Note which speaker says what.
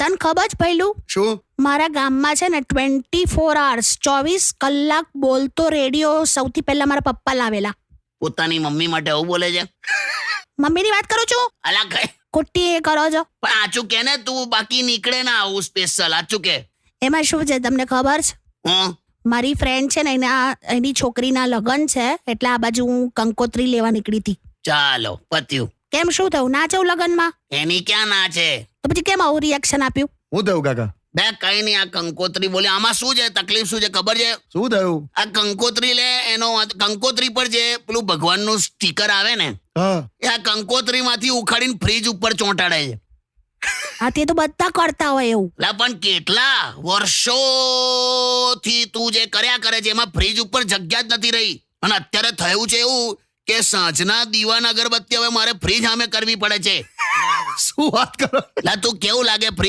Speaker 1: તને ખબર જ પહેલું
Speaker 2: શું?
Speaker 1: મારા ગામમાં છે ને 24 hours 24 કલાક બોલતો રેડિયો સૌથી પહેલા મારા પપ્પા લાવેલા.
Speaker 3: પોતાની મમ્મી માટે આવું બોલે છે?
Speaker 1: મમ્મીની વાત કરું છું,
Speaker 3: અલા કઈ
Speaker 1: ખોટી એ કરો છો.
Speaker 3: પણ આચું કે ને તું, બાકી નીકળે ના આવું સ્પેશિયલ. આચું કે
Speaker 1: એમાં શું છે તમને ખબર છે?
Speaker 3: હું
Speaker 1: મારી ફ્રેન્ડ છે ને એની છોકરીના લગ્ન છે એટલે આ બાજુ હું કંકોત્રી લેવા નીકળી હતી.
Speaker 3: ચાલો પત્યું.
Speaker 1: કેમ શું થયું? ના જવું લગ્નમાં?
Speaker 3: એની ક્યાં ના છે?
Speaker 1: તો પછી કેમ આવું રિએક્શન આપ્યું?
Speaker 2: શું થયું કાકા?
Speaker 3: બે કઈ નહીં, આ કંકોત્રી બોલી. આમાં શું છે, તકલીફ શું છે ખબર છે?
Speaker 2: શું થયું?
Speaker 3: આ કંકોત્રી લે એનો કંકોત્રી પર જે પેલું ભગવાનનું સ્ટીકર આવે ને,
Speaker 2: હા,
Speaker 3: એ આ કંકોત્રીમાંથી ઉખાડીને ફ્રીજ ઉપર ચોંટાડે છે.
Speaker 1: હા તે તો બધા કરતા હોય એવું.
Speaker 3: લા પણ કેટલા વર્ષોથી તું જે કર્યા કરે છે એમાં ફ્રીજ ઉપર જગ્યા જ નથી રહી. અને અત્યારે થયું છે એવું કે સાંજના દીવાના અગરબત્તી હવે મારે ફ્રીજ સામે કરવી પડે છે.
Speaker 2: શું વાત કરો?
Speaker 3: લા તું કેવું લાગે ફ્રીજ